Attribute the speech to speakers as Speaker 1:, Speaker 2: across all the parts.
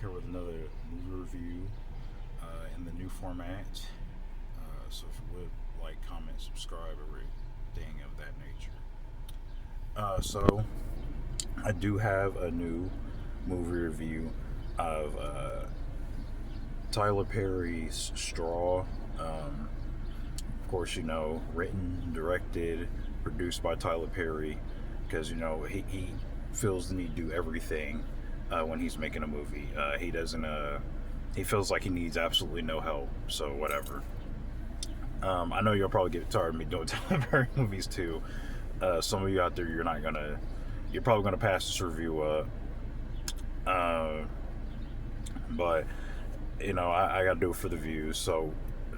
Speaker 1: here with another movie review in the new format. So if you would like, comment, subscribe, everything of that nature. So I do have a new movie review of Tyler Perry's Straw. Of course, written, directed, produced by Tyler Perry, because he feels the need to do everything when he's making a movie. He doesn't. He feels like he needs absolutely no help. So whatever. I know you'll probably get tired of me doing Tyler Perry movies too. Some of you out there, you're probably gonna pass this review up. But I gotta do it for the views. So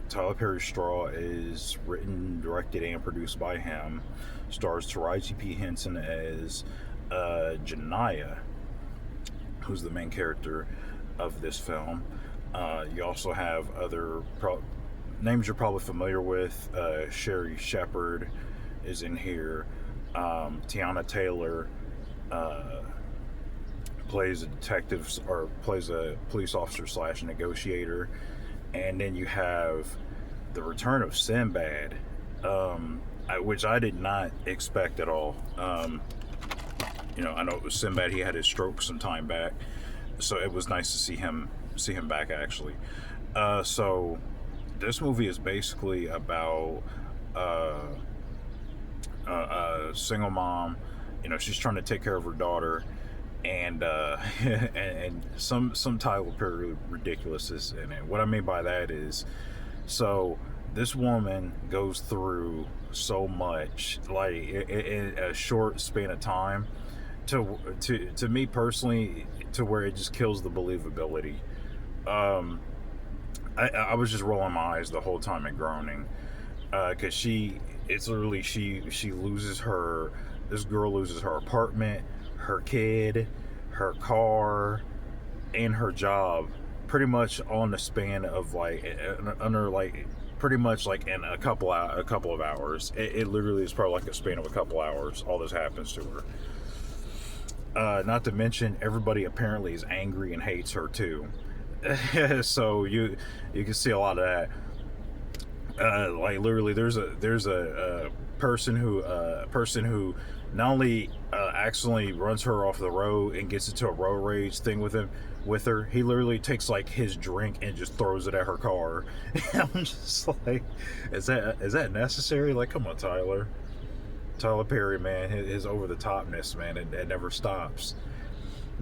Speaker 1: Tyler Perry's Straw is written, directed, and produced by him. Stars Taraji P. Henson as Janiyah, who's the main character of this film. You also have other names you're probably familiar with. Sherry Shepard is in here. Tiana Taylor plays a detective, or plays a police officer slash negotiator. And then you have the return of Sinbad, which I did not expect at all. I know it was Sinbad. He had his stroke some time back, so it was nice to see him back actually. So this movie is basically about a single mom. She's trying to take care of her daughter, and and some Tyler Perry ridiculousness in it. What I mean by that is, so this woman goes through so much, like in a short span of time, to me personally, to where it just kills the believability. I was just rolling my eyes the whole time and groaning, because it's literally she loses her. This girl loses her apartment, her kid, her car, and her job, pretty much on the span of pretty much like in a couple of hours. It literally is probably like a span of a couple hours. All this happens to her. Not to mention, everybody apparently is angry and hates her too. So you can see a lot of that. Like literally, there's a person who not only accidentally runs her off the road and gets into a road rage thing with her. He literally takes like his drink and just throws it at her car. I'm just like, is that necessary? Like, come on, Tyler Perry, man. His over the topness, man, it never stops.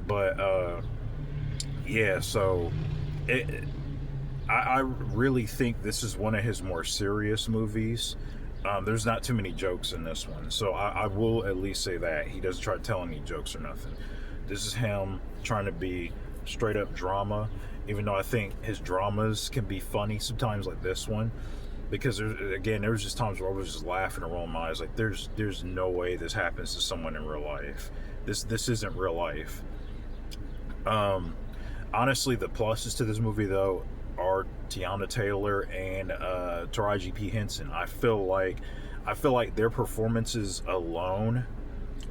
Speaker 1: But yeah, so I really think this is one of his more serious movies. There's not too many jokes in this one, so I will at least say that he doesn't try to tell any jokes or nothing. This is him trying to be straight up drama, even though I think his dramas can be funny sometimes, like this one, because there was just times where I was just laughing and rolling my eyes, like there's no way this happens to someone in real life. This isn't real life. Honestly, the pluses to this movie though are Tiana Taylor and Taraji P. Henson. I feel like their performances alone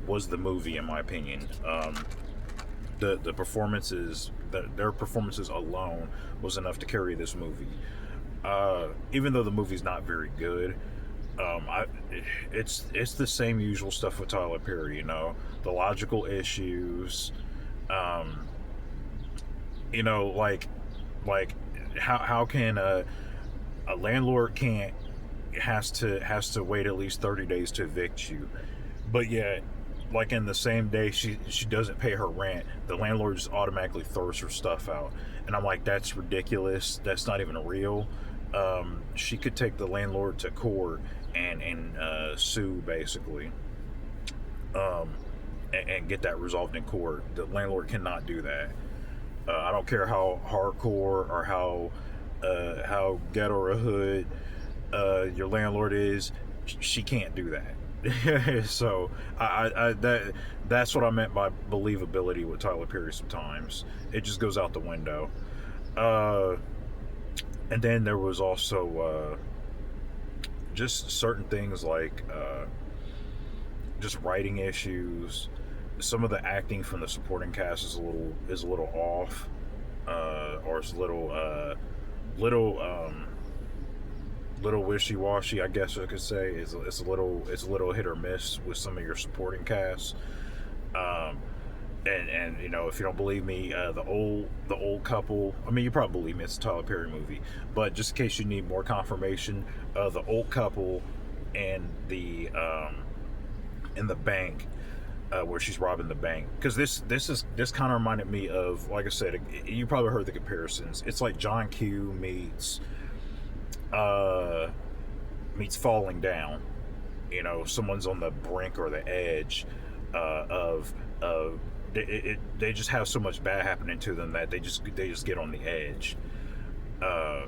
Speaker 1: was the movie, in my opinion. Their performances alone was enough to carry this movie. Even though the movie's not very good, it's the same usual stuff with Tyler Perry. The logical issues. Like how can a landlord has to wait at least 30 days to evict you, but yet, like, in the same day she doesn't pay her rent, the landlord just automatically throws her stuff out. And I'm like, that's ridiculous. That's not even real. She could take the landlord to court and sue, basically, and get that resolved in court. The landlord cannot do that. I don't care how hardcore or how ghetto or hood your landlord is. She can't do that. So that's what I meant by believability with Tyler Perry. Sometimes it just goes out the window. And then there was also just certain things like just writing issues. Some of the acting from the supporting cast is a little off. or it's little wishy-washy, I guess I could say. It's a little hit or miss with some of your supporting cast. Um, and if you don't believe me, the old couple. I mean, you probably believe me. It's a Tyler Perry movie, but just in case you need more confirmation, the old couple and the bank. Where she's robbing the bank, because this kind of reminded me of, like I said, you probably heard the comparisons. It's like John Q meets Falling Down. Someone's on the brink or the edge of they just have so much bad happening to them that they just get on the edge. So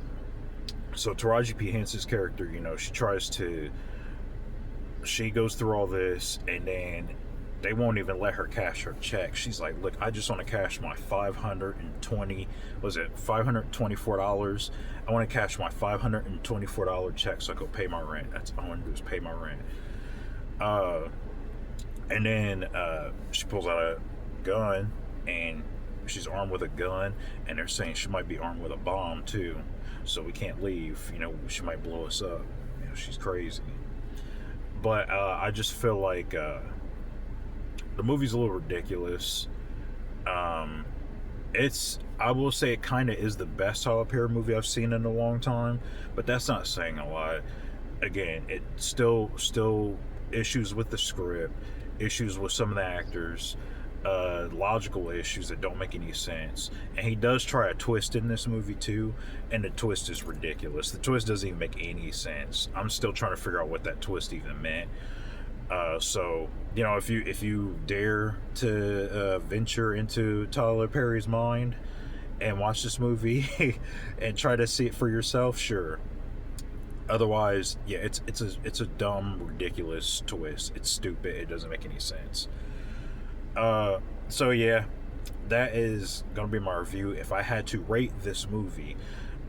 Speaker 1: Taraji P Henson's character, she goes through all this, and then they won't even let her cash her check. She's like, look, I just want to cash my $524. I want to cash my $524 check so I can pay my rent. That's all I want to do is pay my rent. And then she pulls out a gun, and she's armed with a gun, and they're saying she might be armed with a bomb too, so we can't leave. She might blow us up. She's crazy. But I just feel like the movie's a little ridiculous. I will say it kind of is the best Tyler Perry movie I've seen in a long time, but that's not saying a lot. Again, it still issues with the script, issues with some of the actors, logical issues that don't make any sense. And he does try a twist in this movie too, and the twist is ridiculous. The twist doesn't even make any sense. I'm still trying to figure out what that twist even meant. So if you dare to venture into Tyler Perry's mind and watch this movie and try to see it for yourself, sure. Otherwise, yeah, it's a dumb, ridiculous twist. It's stupid. It doesn't make any sense. So yeah, that is gonna be my review. If I had to rate this movie,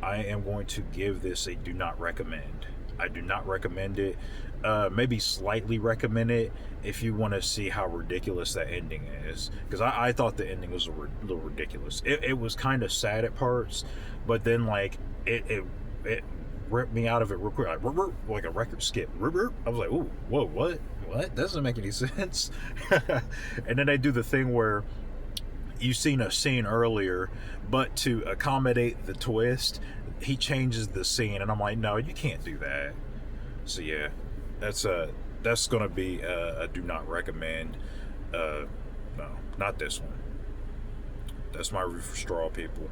Speaker 1: I am going to give this a do not recommend. I do not recommend it. Maybe slightly recommend it if you want to see how ridiculous that ending is, because I thought the ending was a little ridiculous. It was kind of sad at parts, but then like it ripped me out of it real quick, like a record skip. I was like, ooh, whoa, what that doesn't make any sense. And then they do the thing where you've seen a scene earlier, but to accommodate the twist, he changes the scene, and I'm like, no, you can't do that. So yeah, that's gonna be a do not recommend. No, not this one. That's my review for Straw, people.